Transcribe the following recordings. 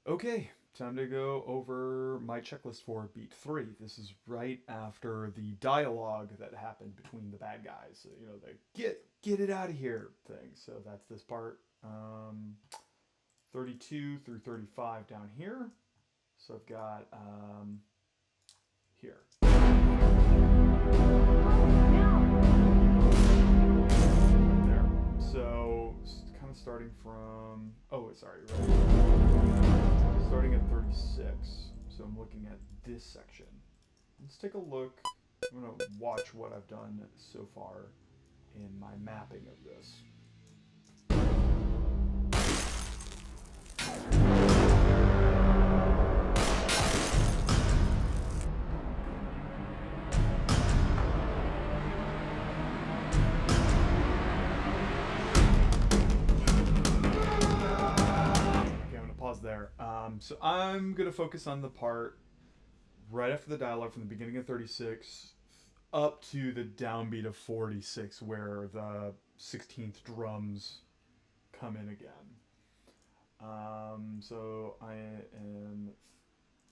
Okay, time to go over my checklist for beat 3. This is right after the dialogue that happened between the bad guys. So, the get it out of here thing. So that's this part. 32 through 35 down here. So I've got here. There. So kind of starting from sorry, right. Starting at 36. So I'm looking at this section. Let's take a look. I'm going to watch what I've done so far in my mapping of this. There. So I'm going to focus on the part right after the dialogue from the beginning of 36 up to the downbeat of 46 where the 16th drums come in again. So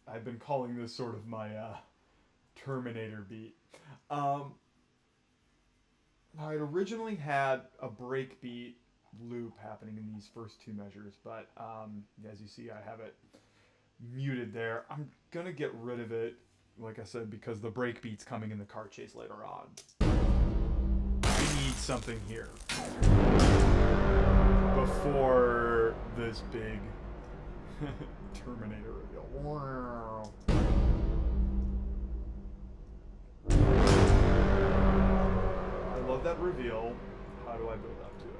I've been calling this sort of my Terminator beat. I had originally had a break beat loop happening in these first two measures, but as you see, I have it muted there. I'm gonna get rid of it, like I said, because the break beat's coming in the car chase later on. I need something here before this big Terminator reveal. I love that reveal. How do I build up to it?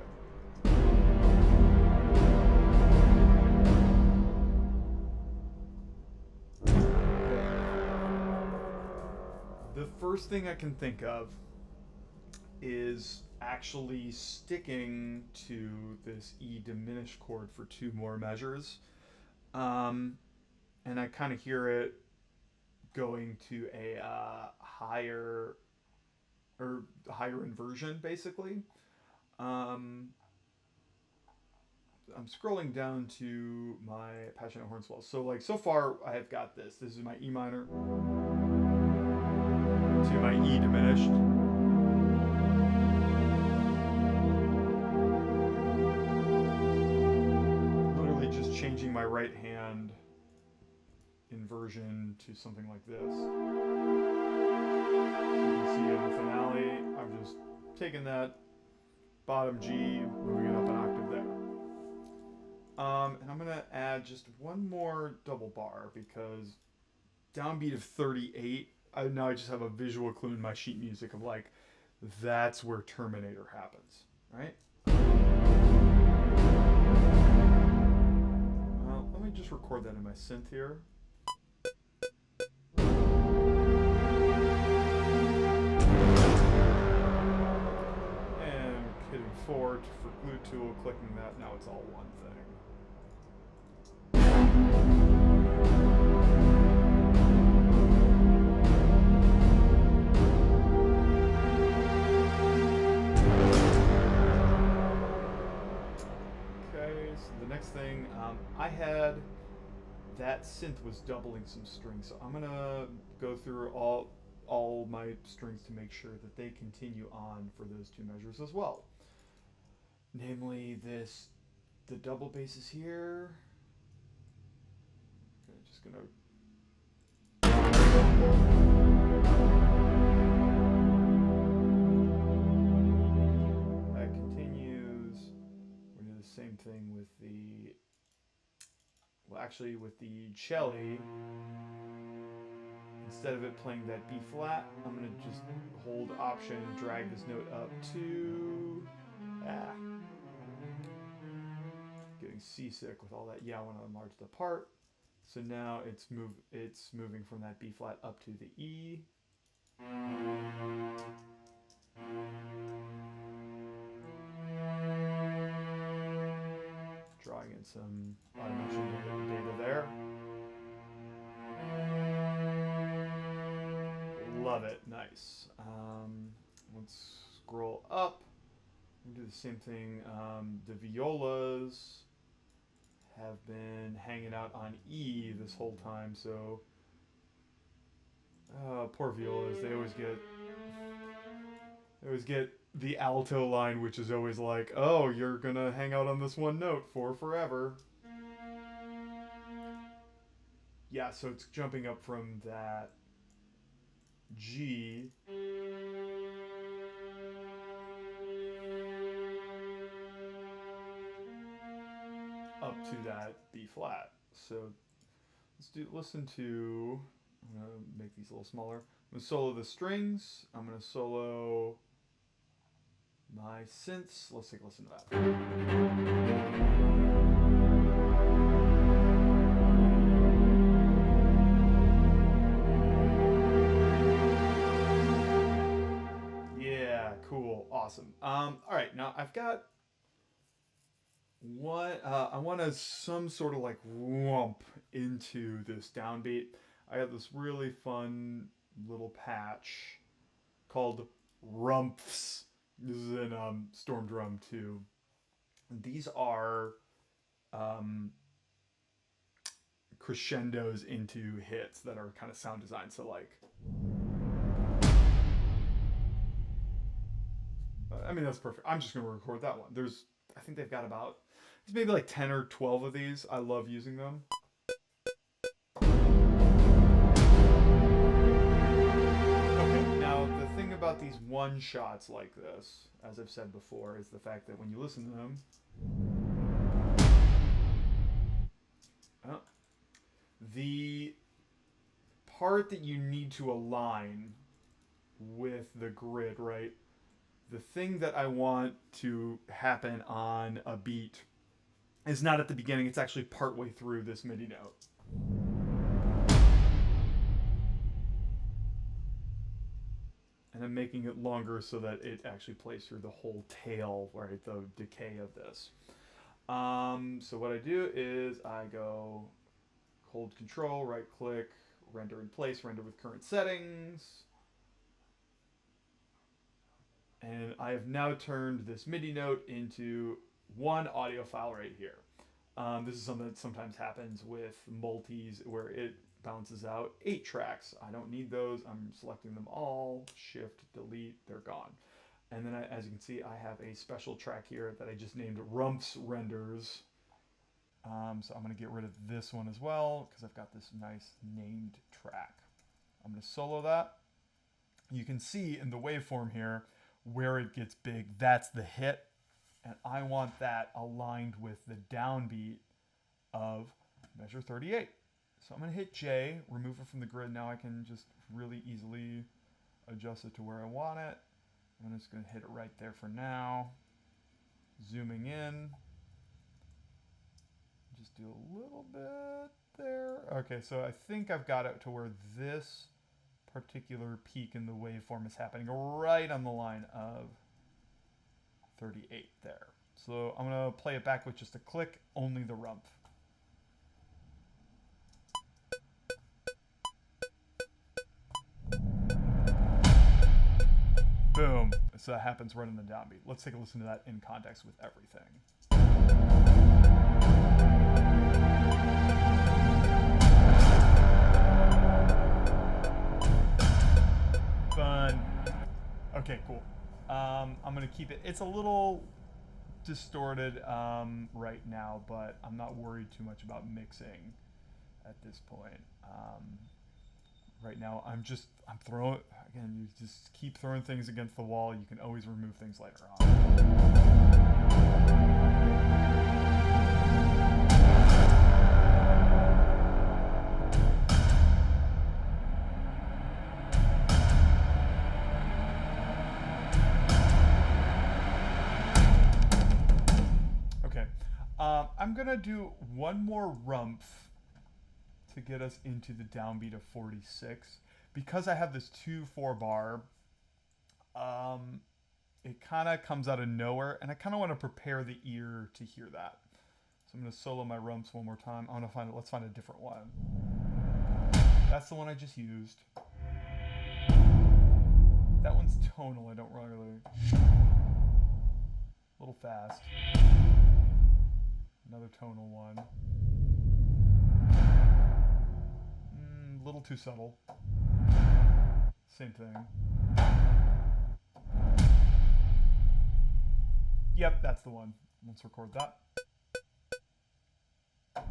The first thing I can think of is actually sticking to this E diminished chord for two more measures. And I kind of hear it going to a higher inversion, basically. I'm scrolling down to my Passionate Hornswell. So far I have got this. This is my E minor to my E diminished. Literally just changing my right hand inversion to something like this. You can see in the finale, I'm just taking that bottom G, moving it up an octave there. And I'm going to add just one more double bar because downbeat of 38, now I just have a visual clue in my sheet music of like, that's where Terminator happens, right? Well, let me just record that in my synth here. And hitting forward for glue tool, clicking that, now it's all one thing. Thing I had that synth was doubling some strings, so I'm gonna go through all my strings to make sure that they continue on for those two measures as well, namely the double bass is here. Okay, just gonna that continues. We're gonna do the same thing with with the cello. Instead of it playing that B flat, I'm going to just hold Option, drag this note up to... Getting seasick with all that. Yeah, I want to enlarge the part. So now it's moving from that B flat up to the E. Drawing in some automation data there. Love it. Nice. Let's scroll up. We'll do the same thing. The violas have been hanging out on E this whole time, so poor violas. They always get the alto line, which is always like, "Oh, you're gonna hang out on this one note for forever." Yeah, so it's jumping up from that G up to that B flat. So listen to. I'm gonna make these a little smaller. I'm gonna solo the strings. I'm gonna solo my synths. Let's take a listen to that. Yeah, cool, awesome. All right, now I've got what I want to some sort of like whomp into this downbeat. I have this really fun little patch called rumps. This is in Storm Drum 2. These are crescendos into hits that are kind of sound designed. So like, I mean that's perfect. I'm just gonna record that one. I think they've got about it's maybe like 10 or 12 of these. I love using them. About these one shots like this, as I've said before, is the fact that when you listen to them, the part that you need to align with the grid, right? The thing that I want to happen on a beat is not at the beginning, it's actually partway through this MIDI note. And I'm making it longer so that it actually plays through the whole tail, right, the decay of this. So what I do is I go hold control, right click, render in place, render with current settings. And I have now turned this MIDI note into one audio file right here. This is something that sometimes happens with multis where it bounces out 8 tracks. I don't need those. I'm selecting them all. Shift, delete, they're gone. And then as you can see, I have a special track here that I just named Rumps Renders. So I'm going to get rid of this one as well because I've got this nice named track. I'm going to solo that. You can see in the waveform here where it gets big, that's the hit. And I want that aligned with the downbeat of measure 38. So I'm going to hit J, remove it from the grid. Now I can just really easily adjust it to where I want it. I'm just going to hit it right there for now. Zooming in. Just do a little bit there. Okay, so I think I've got it to where this particular peak in the waveform is happening right on the line of 38 there. So I'm going to play it back with just a click, only the rump. Boom. So that happens right in the downbeat. Let's take a listen to that in context with everything. Fun. Okay, cool. I'm going to keep it. It's a little distorted right now, but I'm not worried too much about mixing at this point. Right now, I'm throwing, again, you just keep throwing things against the wall. You can always remove things later on. Okay, I'm gonna do one more rump to get us into the downbeat of 46. Because I have this 2/4 bar, it kind of comes out of nowhere, and I kind of want to prepare the ear to hear that. So I'm going to solo my rumps one more time. Let's find a different one. That's the one I just used. That one's tonal, I don't really. A little fast. Another tonal one. Little too subtle. Same thing. Yep, that's the one. Let's record that. Okay,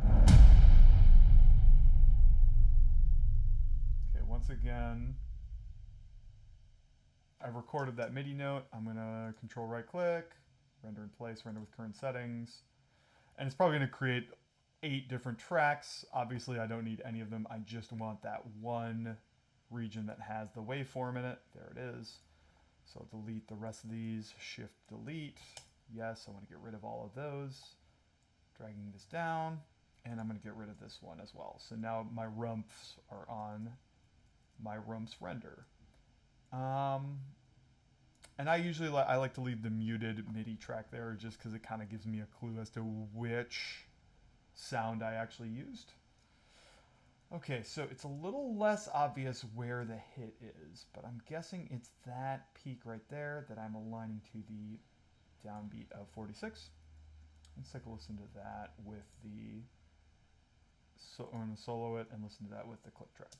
once again, I've recorded that MIDI note. I'm gonna control right click, render in place, render with current settings. And it's probably gonna create 8 different tracks. Obviously, I don't need any of them. I just want that one region that has the waveform in it. There it is. So delete the rest of these, shift delete. Yes, I want to get rid of all of those. Dragging this down, and I'm going to get rid of this one as well. So now my rumps are on my rumps render. And I usually I like to leave the muted MIDI track there just because it kind of gives me a clue as to which sound I actually used. Okay, so it's a little less obvious where the hit is, but I'm guessing it's that peak right there that I'm aligning to the downbeat of 46. Let's take a listen to that with the, so I'm going to solo it and listen to that with the click track.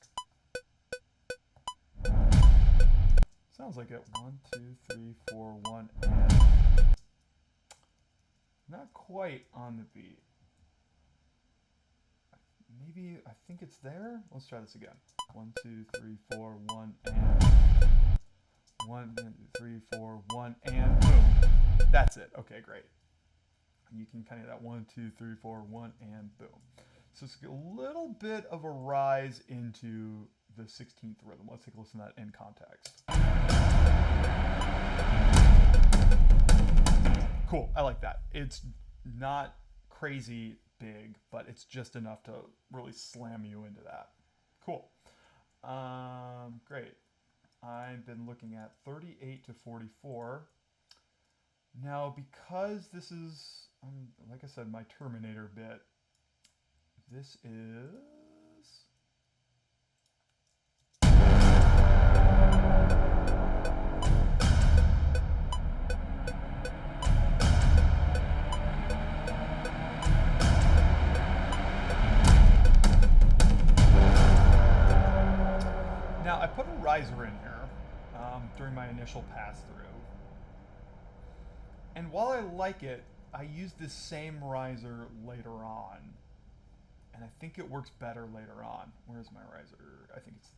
Sounds like it. 1, 2, 3, 4, 1, and not quite on the beat. Maybe, I think it's there. Let's try this again. 1, 2, 3, 4, 1, and 1, 2, 3, 4, 1, and boom. That's it. Okay, great. You can kind of that 1, 2, 3, 4, 1, and boom. So it's a little bit of a rise into the 16th rhythm. Let's take a listen to that in context. Cool, I like that. It's not crazy big, but it's just enough to really slam you into that. Cool. Great. I've been looking at 38 to 44. Now, because this is, like I said, my Terminator bit, this is... Now, I put a riser in here during my initial pass-through. And while I like it, I use this same riser later on. And I think it works better later on. Where's my riser? I think it's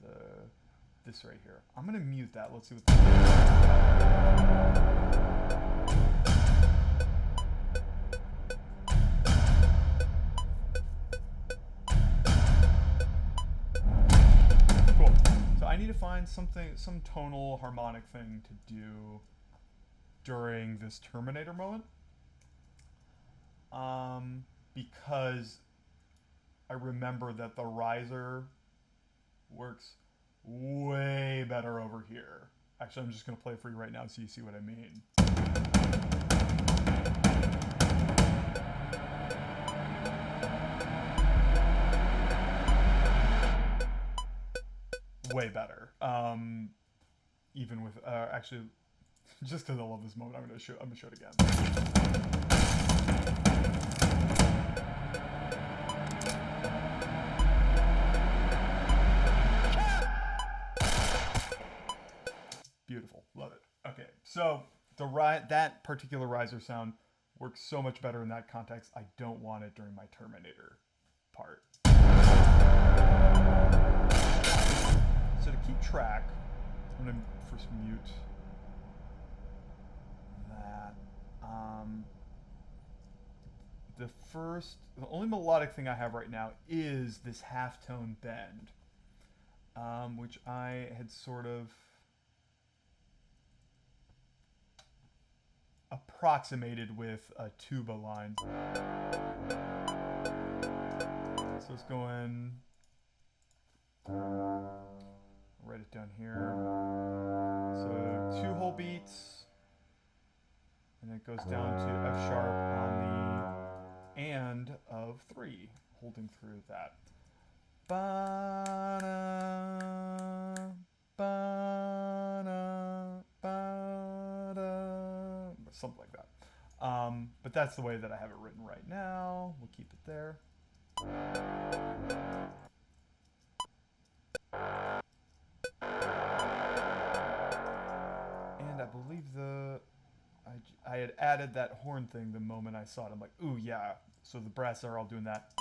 this right here. I'm gonna mute that. Let's see what Cool. So I need to find something, some tonal harmonic thing to do during this Terminator moment. Because I remember that the riser works way better over here. Actually, I'm just going to play it for you right now so you see what I mean. Way better. Even with, actually, just because I love this moment, I'm going to show it again. Beautiful, love it. Okay, so that particular riser sound works so much better in that context. I don't want it during my Terminator part. So to keep track, I'm gonna first mute that. The only melodic thing I have right now is this Halftone Bend, which I had sort of approximated with a tuba line. So it's going, write it down here. So 2 whole beats, and it goes down to F sharp on the and of 3, holding through that. Ba-da, ba-da, ba-da, something like that. But that's the way that I have it written right now. We'll keep it there. And I believe I had added that horn thing the moment I saw it. I'm like, ooh, yeah. So the brass are all doing that.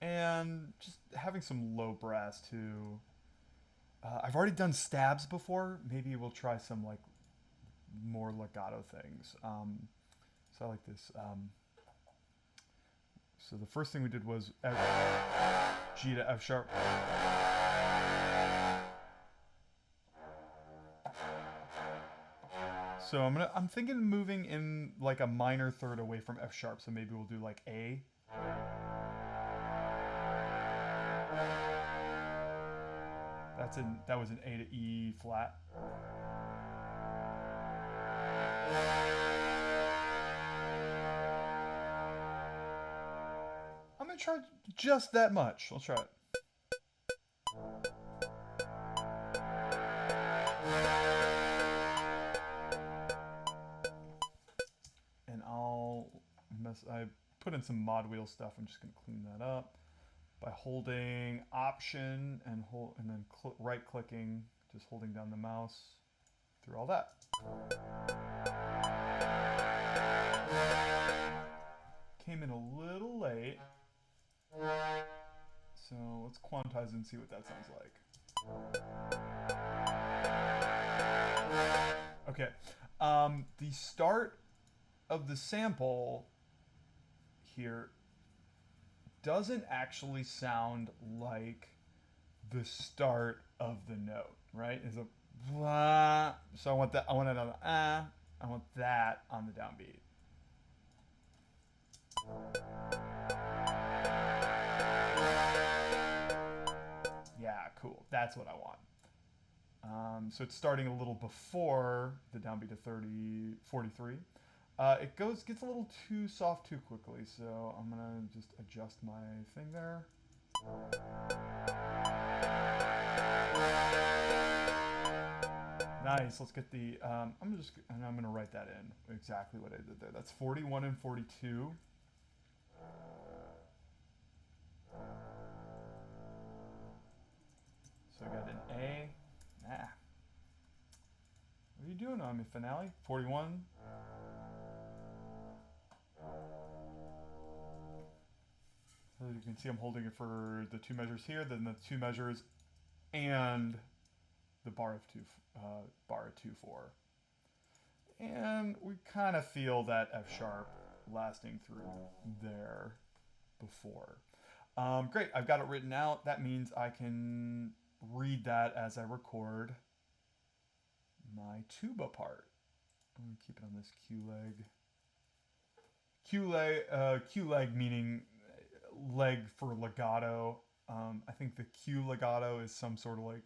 And just having some low brass too. I've already done stabs before. Maybe we'll try some like more legato things. So I like this. So the first thing we did was G to F sharp. So I'm thinking moving in like a minor third away from F sharp. So maybe we'll do like A. That was an A to E flat. I'm gonna try just that much. Let's try it. And I put in some mod wheel stuff. I'm just gonna clean that up by holding Option and then right clicking, just holding down the mouse through all that. Came in a little late, so let's quantize and see what that sounds like. Okay, the start of the sample here doesn't actually sound like the start of the note, right? It's a blah. So I want that. I want it on the I want that on the downbeat. Yeah, cool. That's what I want. So it's starting a little before the downbeat of 43. It gets a little too soft too quickly, so I'm gonna just adjust my thing there. Nice. Let's get the. I'm gonna write that in exactly what I did there. That's 41 and 42. So I got an A. What are you doing on me, finale? 41. So you can see I'm holding it for the two measures here, then the two measures, and the bar of 2/4. And we kind of feel that F sharp lasting through there before. Great, I've got it written out. That means I can read that as I record my tuba part. I'm gonna keep it on this Q leg. Q leg meaning leg for legato. I think the Q legato is some sort of like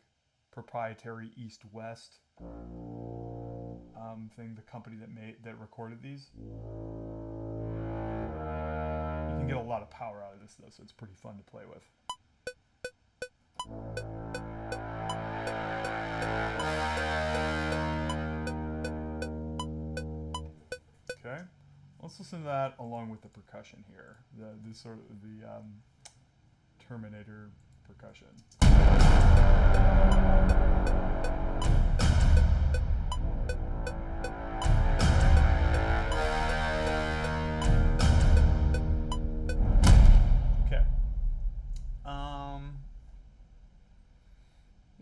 proprietary East-West thing. The company that recorded these. You can get a lot of power out of this though, so it's pretty fun to play with. Okay, let's listen to that along with the percussion here. The Terminator Percussion. Okay.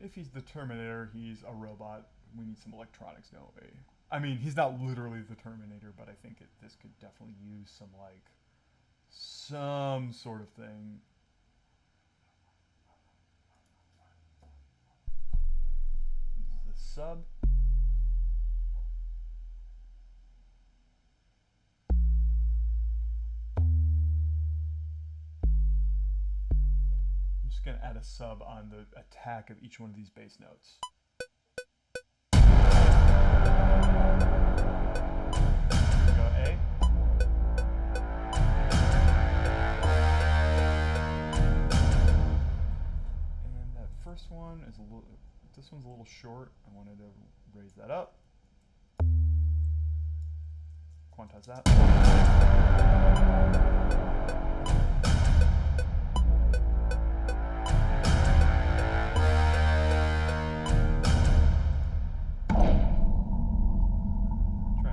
If he's the Terminator, he's a robot. We need some electronics, don't we? I mean, he's not literally the Terminator, but I think this could definitely use some sort of thing. This is the sub. I'm just gonna add a sub on the attack of each one of these bass notes. One is this one's a little short. I wanted to raise that up. Quantize that. Trying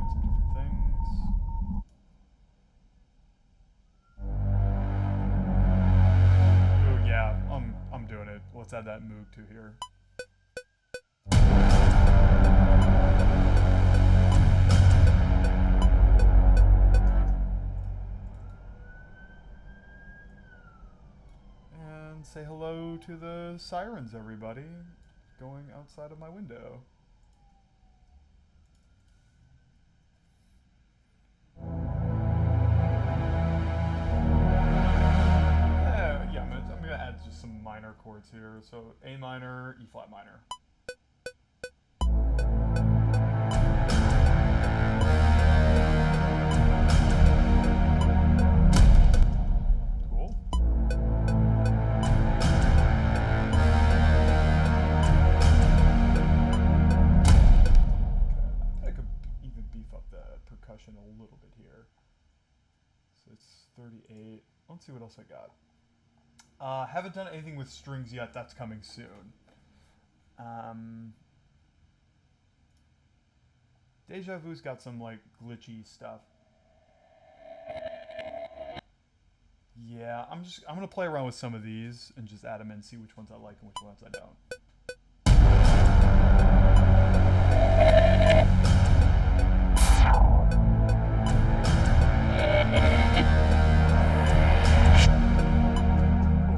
some different things. Oh yeah, I'm doing it. Let's add that moog to here. Say hello to the sirens, everybody, going outside of my window. Yeah, I'm gonna add just some minor chords here. So A minor, E flat minor. A little bit here. So it's 38. Let's see what else I got. Haven't done anything with strings yet. That's coming soon. Deja Vu's got some like glitchy stuff. Yeah, I'm gonna play around with some of these and just add them in, see which ones I like and which ones I don't.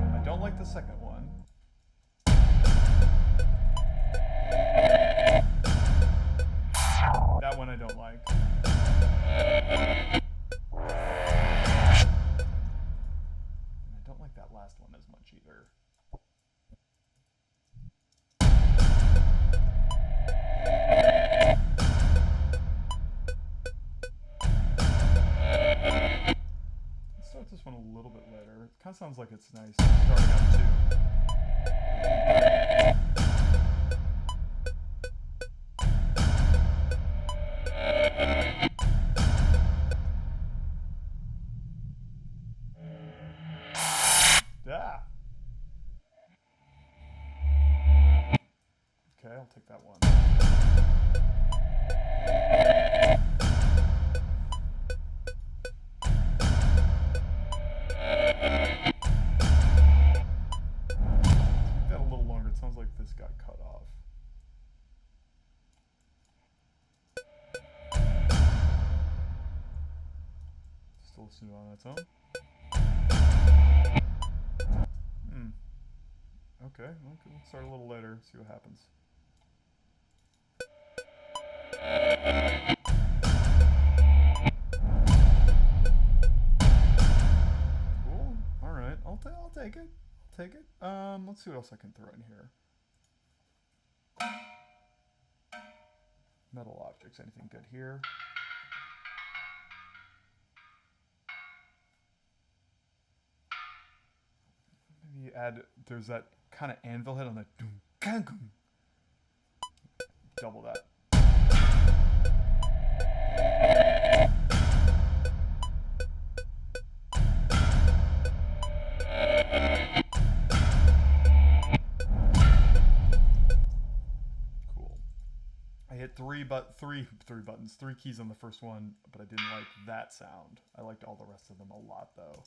I don't like the second one. That one I don't like. And I don't like that last one as much either. Let's start this one a little bit later. It kind of sounds like it's nice starting out two. Yeah. Okay, I'll take that one. Make that a little longer. It sounds like this got cut off. Still listening on its own. Okay, let's start a little later, see what happens. Cool. All right, I'll take it. I'll take it. Let's see what else I can throw in here. Metal objects. Anything good here? Maybe add. There's that kind of anvil head on the doom gang. Double that. Cool. I hit three keys on the first one, but I didn't like that sound. I liked all the rest of them a lot though.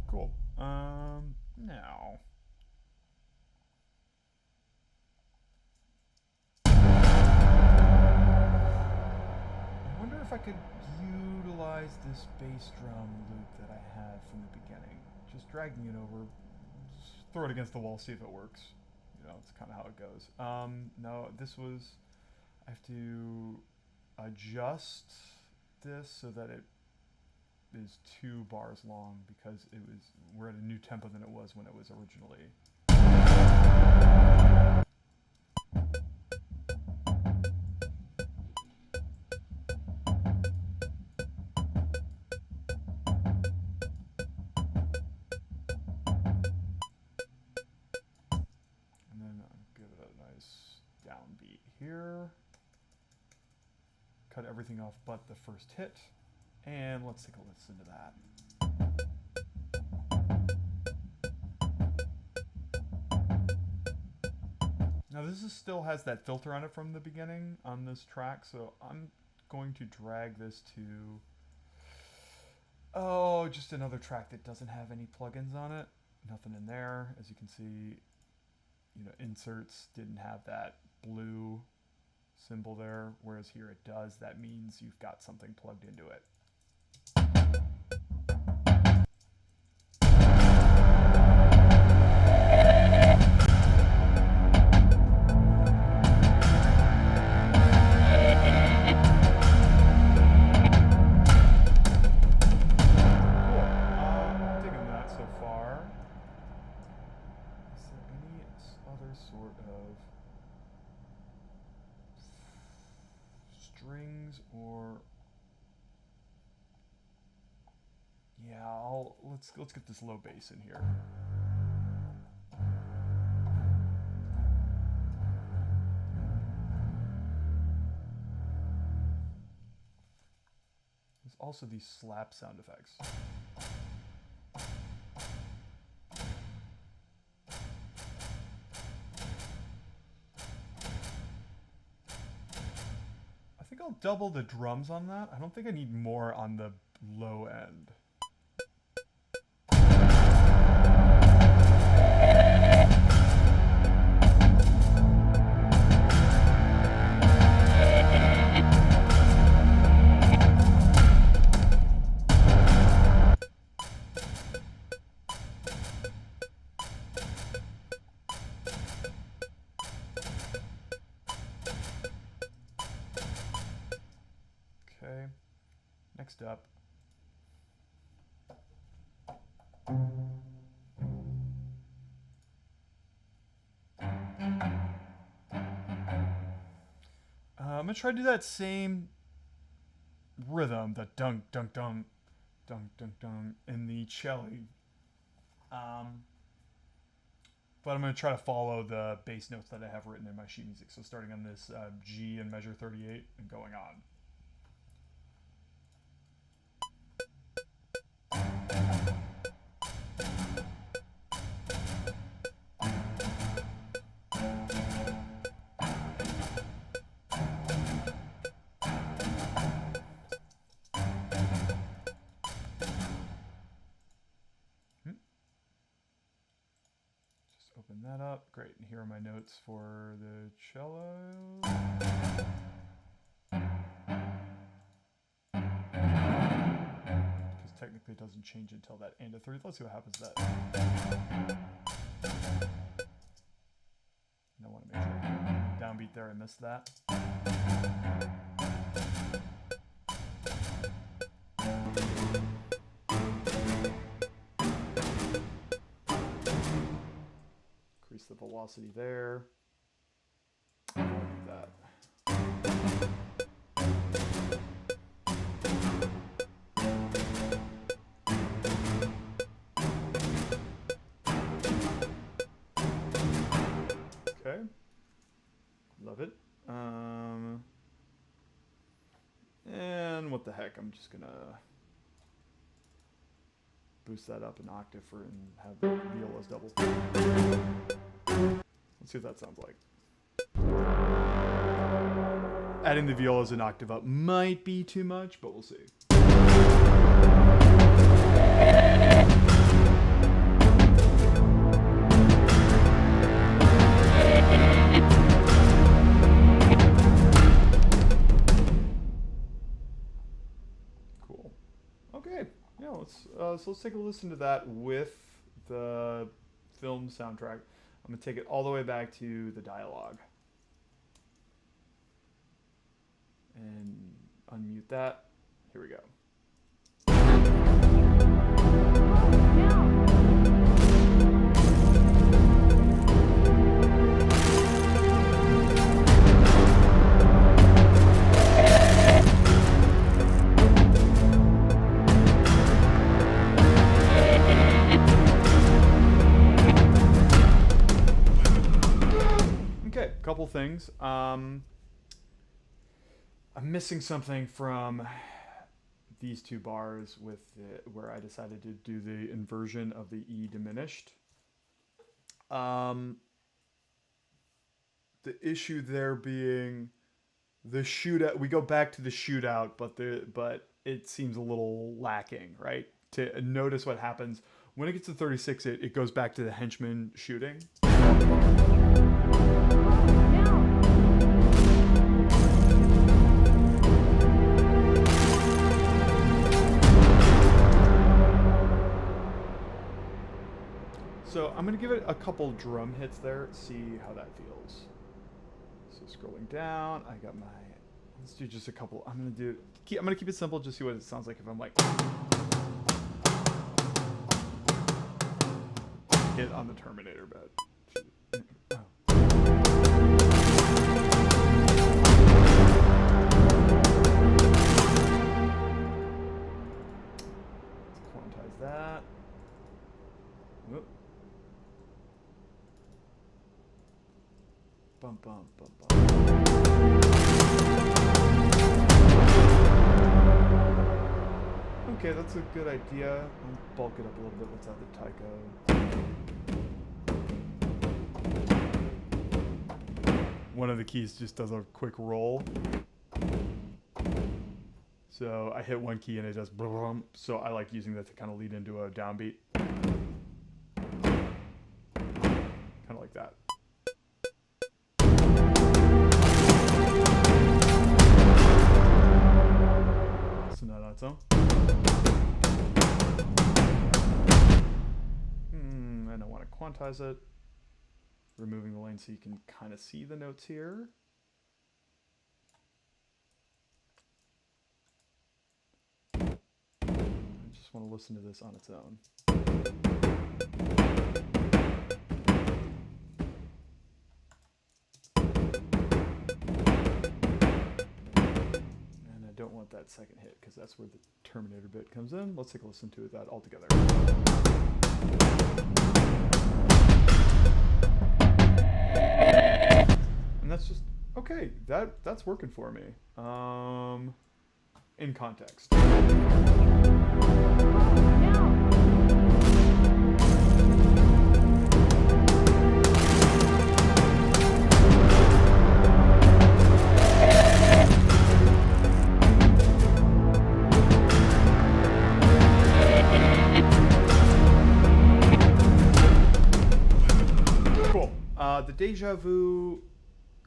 Cool. Now. I wonder if I could utilize this bass drum loop that I had from the beginning. Just dragging it over, just throw it against the wall, see if it works. You know, it's kind of how it goes. No, this was, I have to adjust this so that it is 2 bars long because we're at a new tempo than it was when it was originally. cut everything off but the first hit. And let's take a listen to that. Now this still has that filter on it from the beginning on this track, so I'm going to drag this to, just another track that doesn't have any plugins on it. Nothing in there. As you can see, inserts didn't have that blue symbol there, whereas here it does. That means you've got something plugged into it. Sort of strings or let's get this low bass in here. There's also these slap sound effects. I think I'll double the drums on that. I don't think I need more on the low end. Okay, next up. I'm gonna try to do that same rhythm, the dunk, dunk, dunk, dunk, dunk, dunk, in the cello. But I'm gonna try to follow the bass notes that I have written in my sheet music. So starting on this G in measure 38 and going on. Open that up. Great. And here are my notes for the cello. Because technically it doesn't change until that and a third. Let's see what happens to that. And I want to make sure downbeat there. I missed that. Increase the velocity there. I'll do that. Okay. Love it. And what the heck? I'm just gonna boost that up an octave and have the violas double. Let's see what that sounds like. Adding the violas an octave up might be too much, but we'll see. Cool. Okay. Yeah, let's take a listen to that with the film soundtrack. I'm going to take it all the way back to the dialogue. And unmute that. Here we go. Couple things. I'm missing something from these two bars with where I decided to do the inversion of the E diminished. Um, the issue there being the shootout. We go back to the shootout, but it seems a little lacking, right? To notice what happens when it gets to 36, it goes back to the henchman shooting. So I'm gonna give it a couple drum hits there, see how that feels. So scrolling down, I got my. Let's do just a couple. I'm gonna keep it simple, just see what it sounds like if I'm like hit on the Terminator bed. Let's quantize that. Whoop. Bum bum bum bum. Okay, that's a good idea. I'll bulk it up a little bit. Let's add the taiko. One of the keys just does a quick roll. So I hit one key and it does brum. So I like using that to kind of lead into a downbeat. Kind of like that. So not on its own. And I want to quantize it. Removing the lane so you can kind of see the notes here. I just want to listen to this on its own. And I don't want that second hit because that's where the Terminator bit comes in. Let's take a listen to that all together. And that's just okay. That's working for me. In context. Cool. The deja vu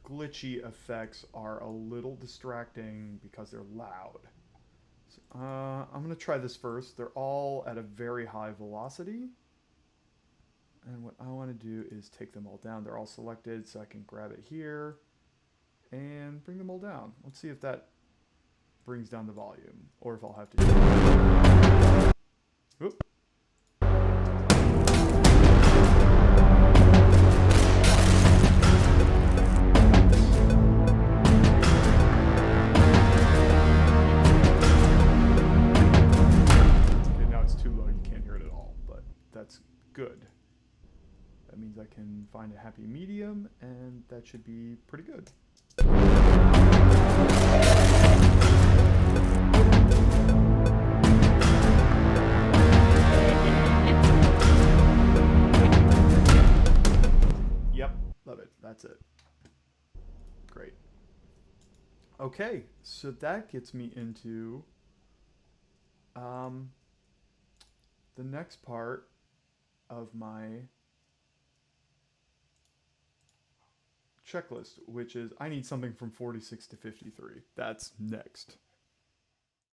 glitchy effects are a little distracting because they're loud. So, I'm going to try this first. They're all at a very high velocity. And what I want to do is take them all down. They're all selected, so I can grab it here and bring them all down. Let's see if that brings down the volume, or if I'll have to. Oop. Okay, now it's too low. You can't hear it at all, but that's good. That means I can find a happy medium, and that should be pretty good. Yep, love it. That's it. Great. Okay, so that gets me into the next part of my checklist, which is I need something from 46 to 53. That's next.